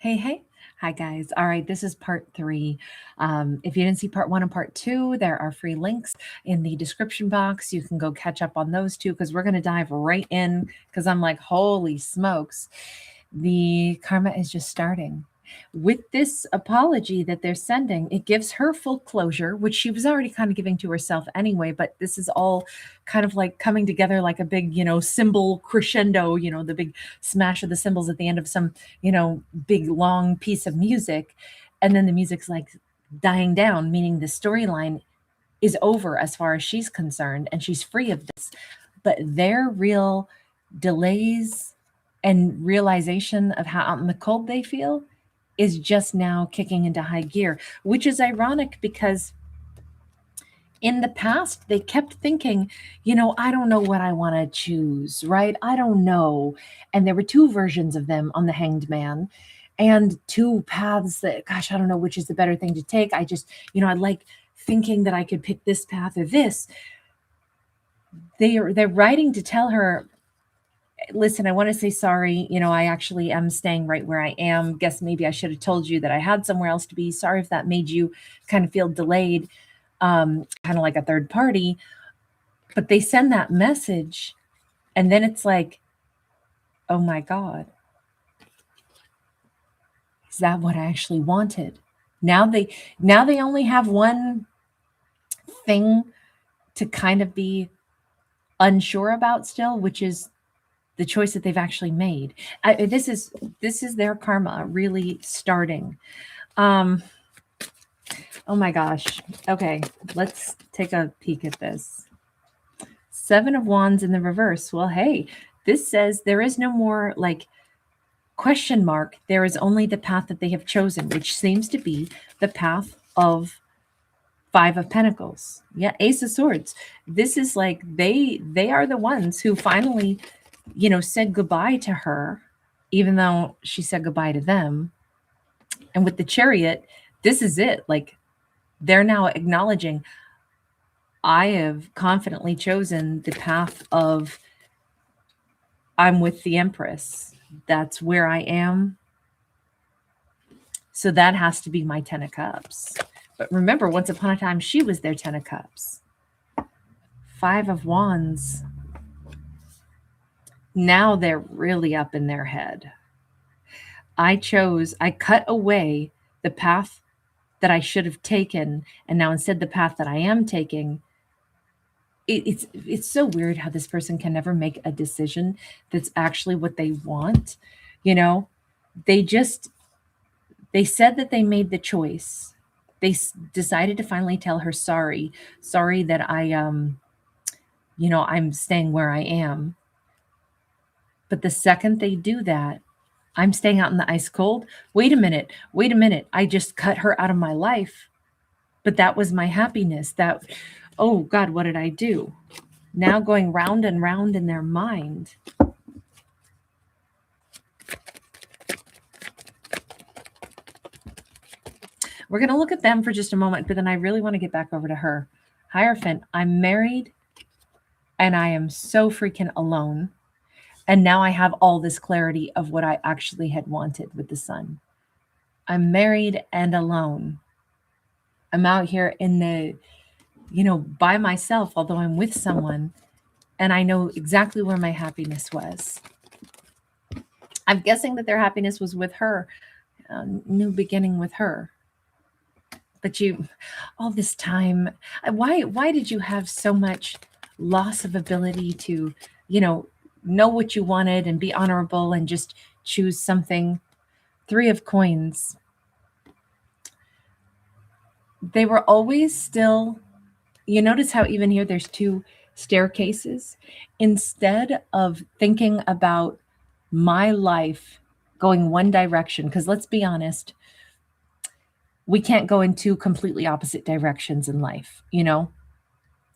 Hey, hey. Hi, guys. All right, this is part three. If you didn't see part one and part two, there are free links in the description box. You can go catch up on those two because we're going to dive right in because I'm like, holy smokes. The karma is just starting. With this apology that they're sending, it gives her full closure, which she was already kind of giving to herself anyway. But this is all kind of like coming together like a big, cymbal crescendo, the big smash of the cymbals at the end of some, big long piece of music. And then the music's like dying down, meaning the storyline is over as far as she's concerned and she's free of this. But their real delays and realization of how out in the cold they feel is just now kicking into high gear, which is ironic because in the past they kept thinking, I don't know what I want to choose, right? I don't know. And there were two versions of them on the Hanged Man and two paths that, gosh, I don't know which is the better thing to take. I just, I like thinking that I could pick this path or this. They're writing to tell her, listen, I want to say sorry. I actually am staying right where I am. Guess maybe I should have told you that I had somewhere else to be. Sorry if that made you kind of feel delayed, kind of like a third party. But they send that message, and then it's like, oh my God, is that what I actually wanted? Now they only have one thing to kind of be unsure about still, which is the choice that they've actually made. This is their karma really starting. Um, oh my gosh. Okay, let's take a peek at this. Seven of Wands in the reverse. Well, hey, this says there is no more like question mark. There is only the path that they have chosen, which seems to be the path of Five of Pentacles. Yeah, Ace of Swords. This is like they are the ones who finally said goodbye to her, even though she said goodbye to them. And with the Chariot, this is it. Like they're now acknowledging, I have confidently chosen the path of I'm with the Empress. That's where I am. So that has to be my 10 of Cups. But remember, once upon a time, she was their 10 of Cups. Five of Wands. Now they're really up in their head. I cut away the path that I should have taken, and now instead the path that I am taking. It's so weird how this person can never make a decision that's actually what they want. They just they said that they made the choice. They decided to finally tell her sorry that I'm staying where I am. But the second they do that, I'm staying out in the ice cold. Wait a minute. I just cut her out of my life. But that was my happiness. Oh God, what did I do? Now going round and round in their mind. We're going to look at them for just a moment, but then I really want to get back over to her. Hierophant, I'm married and I am so freaking alone. And now I have all this clarity of what I actually had wanted with the Sun. I'm married and alone. I'm out here in the, by myself, although I'm with someone, and I know exactly where my happiness was. I'm guessing that their happiness was with her, new beginning with her. But all this time, why did you have so much loss of ability to, know what you wanted and be honorable and just choose something? Three of Coins. They were always still, you notice how even here there's two staircases. Instead of thinking about my life going one direction, because let's be honest, we can't go in two completely opposite directions in life,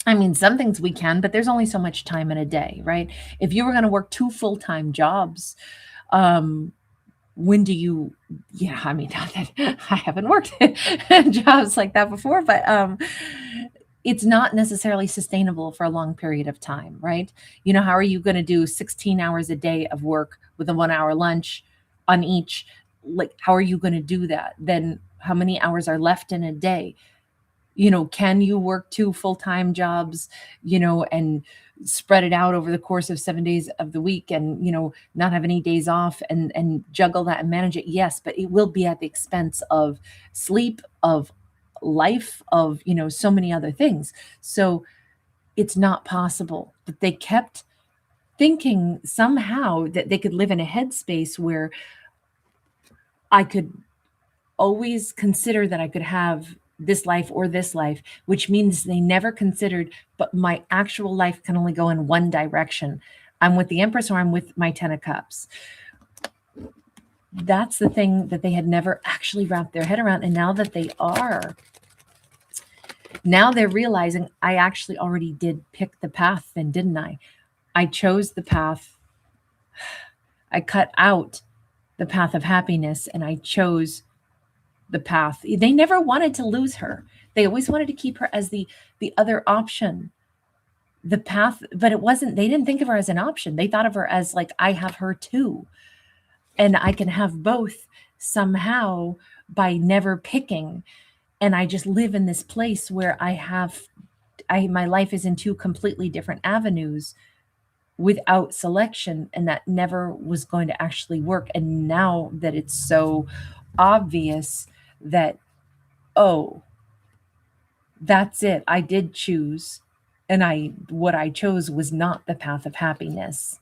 I mean, some things we can, but there's only so much time in a day, right? If you were going to work two full-time jobs, when do you, I mean, not that I haven't worked jobs like that before, but it's not necessarily sustainable for a long period of time, right? How are you going to do 16 hours a day of work with a 1 hour lunch on each? like, how are you going to do that? Then how many hours are left in a day? Can you work two full-time jobs, and spread it out over the course of 7 days of the week, and, not have any days off, and juggle that and manage it? Yes, but it will be at the expense of sleep, of life, of, so many other things. So it's not possible. But they kept thinking somehow that they could live in a headspace where I could always consider that I could have this life or this life, which means they never considered, but my actual life can only go in one direction. I'm with the Empress or I'm with my Ten of Cups. That's the thing that they had never actually wrapped their head around. And now that they are, now they're realizing I actually already did pick the path then, didn't I? I chose the path. I cut out the path of happiness and I chose the path. They never wanted to lose her. They always wanted to keep her as the other option, the path, but they didn't think of her as an option. They thought of her as like, I have her too. And I can have both somehow by never picking. And I just live in this place where my life is in two completely different avenues without selection. And that never was going to actually work. And now that it's so obvious that, oh, that's it. I did choose. And what I chose was not the path of happiness.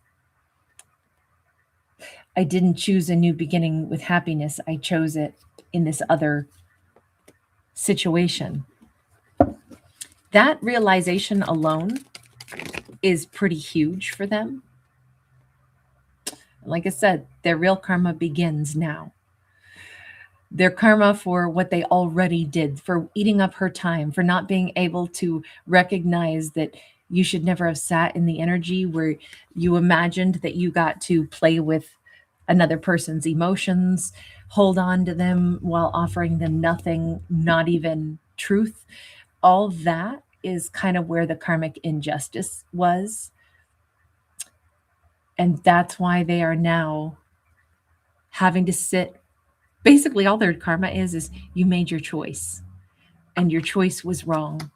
I didn't choose a new beginning with happiness. I chose it in this other situation. That realization alone is pretty huge for them. Like I said, their real karma begins now. Their karma for what they already did, for eating up her time, for not being able to recognize that you should never have sat in the energy where you imagined that you got to play with another person's emotions, hold on to them while offering them nothing, not even truth. All that is kind of where the karmic injustice was. And that's why they are now having to sit. Basically, all their karma is you made your choice and your choice was wrong.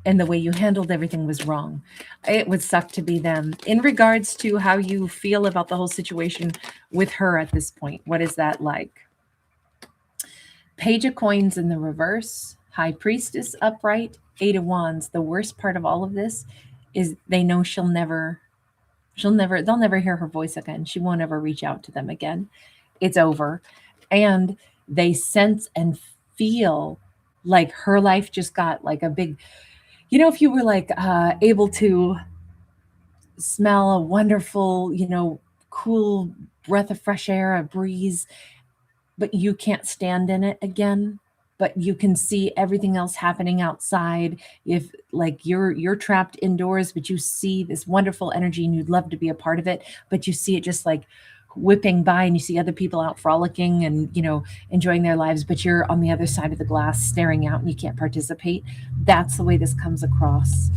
And the way you handled everything was wrong. It would suck to be them. In regards to how you feel about the whole situation with her at this point, what is that like? Page of Coins in the reverse, High Priestess upright, Eight of Wands. The worst part of all of this is they know they'll never hear her voice again. She won't ever reach out to them again. It's over. And they sense and feel like her life just got like a big, if you were like able to smell a wonderful, cool breath of fresh air, a breeze, but you can't stand in it again, but you can see everything else happening outside. If like you're trapped indoors, but you see this wonderful energy and you'd love to be a part of it, but you see it just like whipping by and you see other people out frolicking and, enjoying their lives, but you're on the other side of the glass staring out and you can't participate. That's the way this comes across.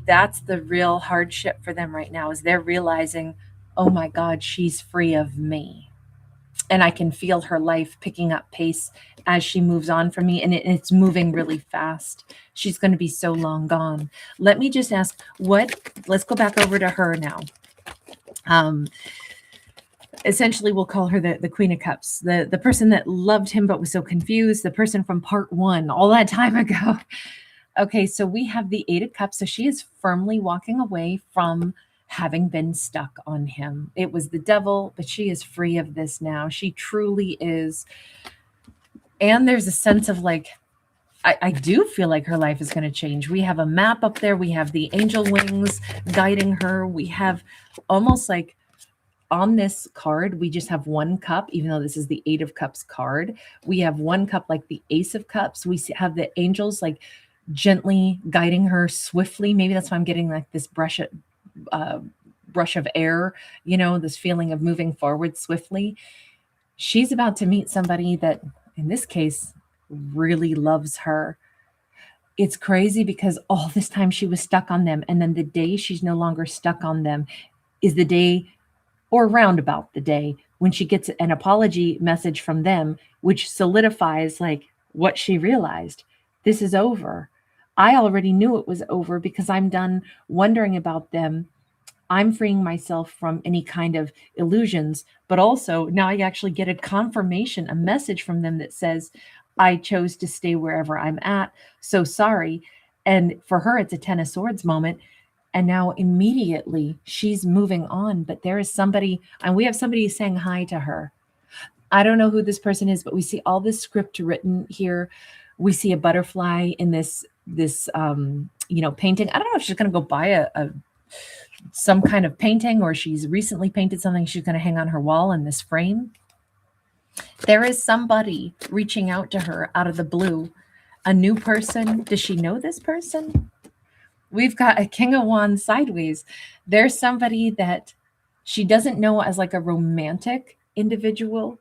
That's the real hardship for them right now, is they're realizing, oh my God, she's free of me. And I can feel her life picking up pace as she moves on from me. And it's moving really fast. She's going to be so long gone. Let me just ask let's go back over to her now. Essentially, we'll call her the Queen of Cups, the person that loved him but was so confused, the person from part 1, all that time ago. Okay, so we have the Eight of Cups. So she is firmly walking away from having been stuck on him. It was the devil, but she is free of this now. She truly is. And there's a sense of like, I do feel like her life is going to change. We have a map up there. We have the angel wings guiding her. We have almost like on this card, we just have one cup, even though this is the Eight of Cups card. We have one cup like the Ace of Cups. We have the angels like gently guiding her swiftly. Maybe that's why I'm getting like this brush of air, this feeling of moving forward swiftly. She's about to meet somebody that, in this case, really loves her. It's crazy because all this time she was stuck on them. And then the day she's no longer stuck on them is the day, or roundabout the day, when she gets an apology message from them, which solidifies like what she realized. This is over. I already knew it was over because I'm done wondering about them. I'm freeing myself from any kind of illusions, but also now I actually get a confirmation, a message from them that says, I chose to stay wherever I'm at. So sorry. And for her, it's a 10 of Swords moment. And now immediately she's moving on. But there is somebody, and we have somebody saying hi to her. I don't know who this person is, but we see all this script written here. We see a butterfly in this painting. I don't know if she's going to go buy some kind of painting, or she's recently painted something she's going to hang on her wall in this frame. There is somebody reaching out to her out of the blue. A new person. Does she know this person? We've got a King of Wands sideways. There's somebody that she doesn't know as like a romantic individual.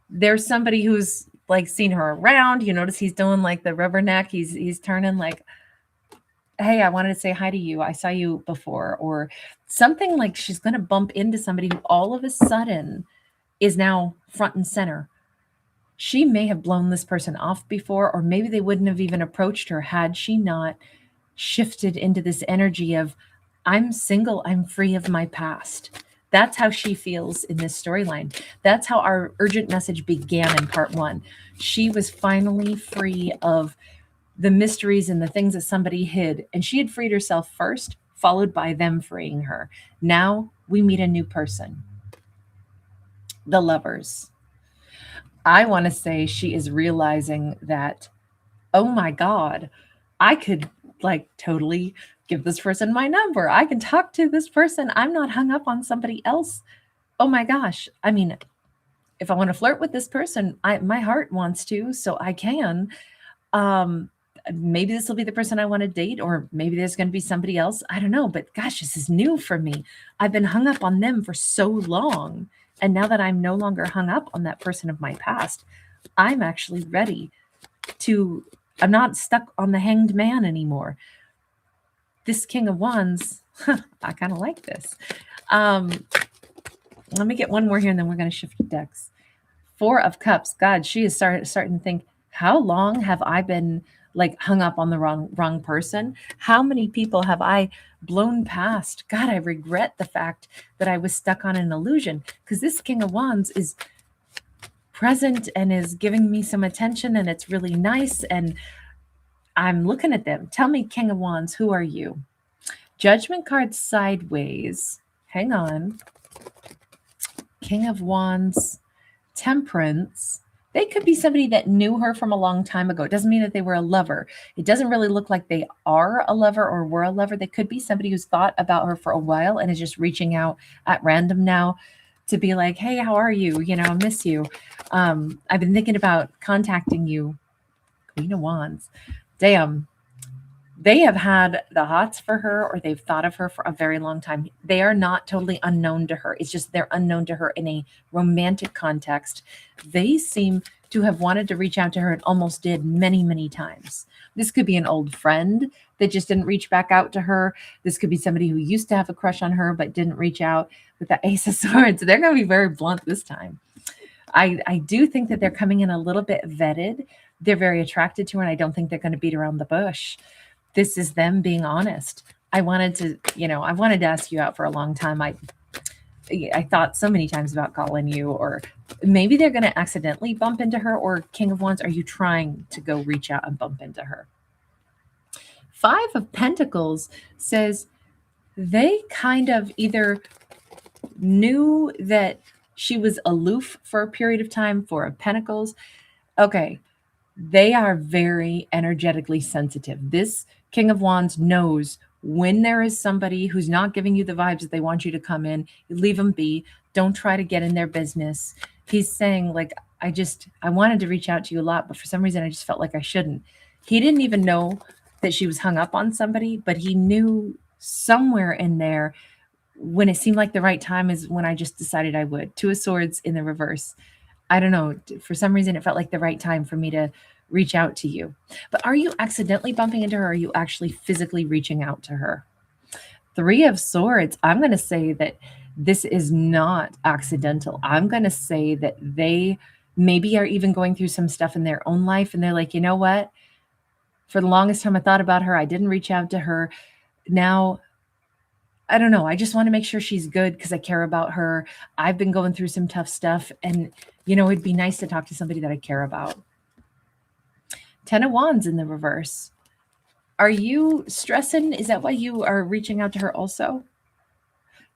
There's somebody who's like seen her around. You notice he's doing like the rubberneck. He's turning like, hey, I wanted to say hi to you. I saw you before, or something like she's going to bump into somebody who all of a sudden is now front and center. She may have blown this person off before, or maybe they wouldn't have even approached her had she not shifted into this energy of, I'm single, I'm free of my past. That's how she feels in this storyline. That's how our urgent message began in part 1. She was finally free of the mysteries and the things that somebody hid. And she had freed herself first, followed by them freeing her. Now we meet a new person. The Lovers. I want to say she is realizing that, oh my God, I could like totally give this person my number. I can talk to this person. I'm not hung up on somebody else. Oh my gosh. I mean, if I want to flirt with this person, my heart wants to, so I can. Maybe this will be the person I want to date, or maybe there's going to be somebody else. I don't know, but gosh, this is new for me. I've been hung up on them for so long. And now that I'm no longer hung up on that person of my past, I'm actually ready to, I'm not stuck on the Hanged Man anymore. This King of Wands, I kind of like this. Let me get one more here and then we're going to shift decks. 4 of Cups. God, she is starting to think, how long have I been like hung up on the wrong person? How many people have I blown past? God, I regret the fact that I was stuck on an illusion, because this King of Wands is present and is giving me some attention, and it's really nice. And I'm looking at them. Tell me, King of Wands, who are you? Judgment card sideways. Hang on. King of Wands, Temperance. They could be somebody that knew her from a long time ago. It doesn't mean that they were a lover. It doesn't really look like they are a lover or were a lover. They could be somebody who's thought about her for a while and is just reaching out at random now to be like, hey, how are you? You know, I miss you. I've been thinking about contacting you. Queen of Wands. Damn. They have had the hots for her, or they've thought of her for a very long time. They are not totally unknown to her. It's just they're unknown to her in a romantic context. They seem to have wanted to reach out to her and almost did many, many times. This could be an old friend that just didn't reach back out to her. This could be somebody who used to have a crush on her but didn't reach out. With the Ace of Swords, they're going to be very blunt this time. I do think that they're coming in a little bit vetted. They're very attracted to her, and I don't think they're going to beat around the bush. This is them being honest. I wanted to ask you out for a long time. I thought so many times about calling you, or maybe they're going to accidentally bump into her. Or King of Wands, are you trying to go reach out and bump into her? 5 of Pentacles says they kind of either knew that she was aloof for a period of time. 4 of Pentacles. Okay. They are very energetically sensitive. This King of Wands knows when there is somebody who's not giving you the vibes that they want you to come in, leave them be. Don't try to get in their business. He's saying, like, I wanted to reach out to you a lot, but for some reason I just felt like I shouldn't. He didn't even know that she was hung up on somebody, but he knew somewhere in there when it seemed like the right time is when I just decided I would. 2 of Swords in the reverse. I don't know. For some reason, it felt like the right time for me to reach out to you. But are you accidentally bumping into her? Or are you actually physically reaching out to her? 3 of Swords. I'm going to say that this is not accidental. I'm going to say that they maybe are even going through some stuff in their own life. And they're like, you know what? For the longest time I thought about her, I didn't reach out to her. Now, I don't know. I just want to make sure she's good because I care about her. I've been going through some tough stuff. And, it'd be nice to talk to somebody that I care about. 10 of Wands in the reverse. Are you stressing? Is that why you are reaching out to her also?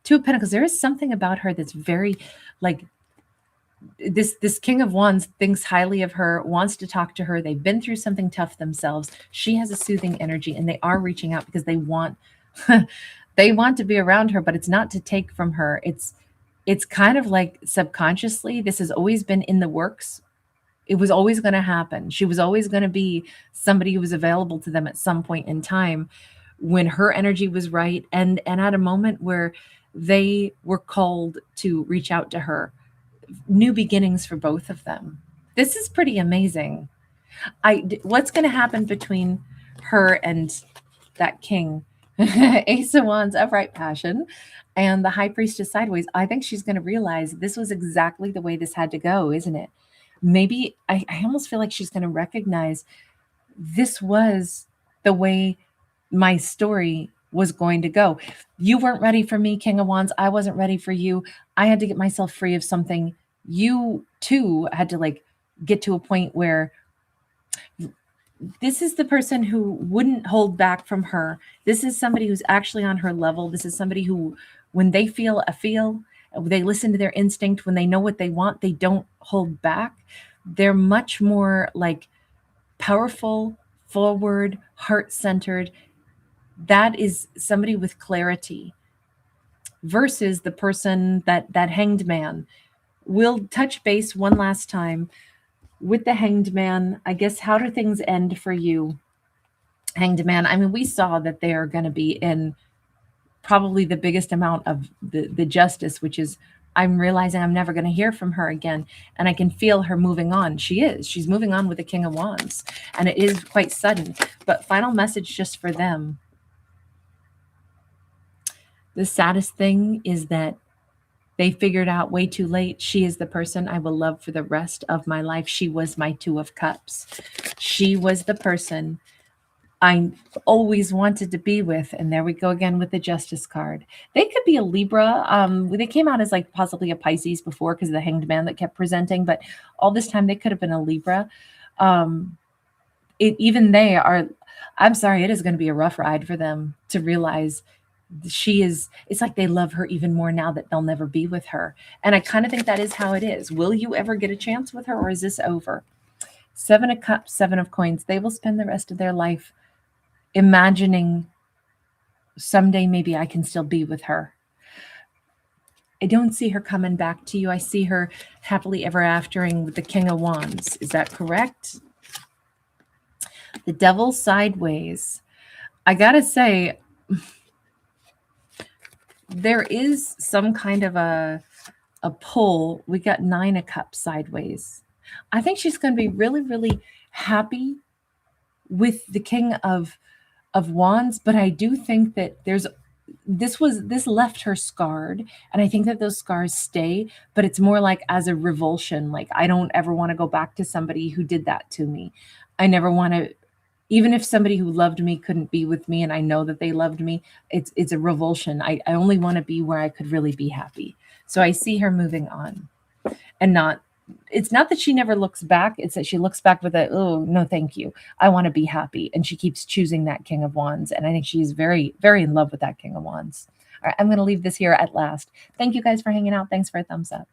2 of Pentacles. There is something about her that's very like this King of Wands thinks highly of her, wants to talk to her. They've been through something tough themselves. She has a soothing energy and they are reaching out because they want they want to be around her, but it's not to take from her. It's kind of like subconsciously, this has always been in the works. It was always going to happen. She was always going to be somebody who was available to them at some point in time when her energy was right and at a moment where they were called to reach out to her. New beginnings for both of them. This is pretty amazing. What's going to happen between her and that king? Ace of Wands, upright passion, and the High Priestess sideways. I think she's going to realize this was exactly the way this had to go, isn't it? Maybe I almost feel like she's going to recognize this was the way my story was going to go. You weren't ready for me, King of Wands. I wasn't ready for you. I had to get myself free of something. You too had to get to a point where this is the person who wouldn't hold back from her. This is somebody who's actually on her level. This is somebody who, when they feel a feel, they listen to their instinct. When they know what they want, they don't hold back. They're much more powerful, forward, heart-centered. That is somebody with clarity versus the person that Hanged Man. We'll touch base one last time with the Hanged Man. I guess, how do things end for you, Hanged Man? I mean, we saw that they are going to be in probably the biggest amount of the justice, which is I'm realizing I'm never going to hear from her again. And I can feel her moving on. She's moving on with the King of Wands. And it is quite sudden. But final message just for them. The saddest thing is that they figured out way too late. She is the person I will love for the rest of my life. She was my 2 of Cups. She was the person I always wanted to be with. And there we go again with the Justice card. They could be a Libra. They came out as possibly a Pisces before because of the Hanged Man that kept presenting. But all this time they could have been a Libra. Even they are, I'm sorry, it is going to be a rough ride for them to realize it's like they love her even more now that they'll never be with her. And I kind of think that is how it is. Will you ever get a chance with her, or is this over? 7 of Cups, 7 of Coins. They will spend the rest of their life imagining someday maybe I can still be with her. I don't see her coming back to you. I see her happily ever aftering with the King of Wands. Is that correct? The Devil sideways. I gotta say, there is some kind of a pull. We got 9 of Cups sideways. I think she's going to be really, really happy with the King of Wands, but I do think that this left her scarred, and I think that those scars stay, but it's more as a revulsion. I don't ever want to go back to somebody who did that to me. I never want to. Even if somebody who loved me couldn't be with me and I know that they loved me, it's a revulsion. I only want to be where I could really be happy. So I see her moving on. And it's not that she never looks back. It's that she looks back with oh, no, thank you. I want to be happy. And she keeps choosing that King of Wands. And I think she's very, very in love with that King of Wands. All right, I'm going to leave this here at last. Thank you guys for hanging out. Thanks for a thumbs up.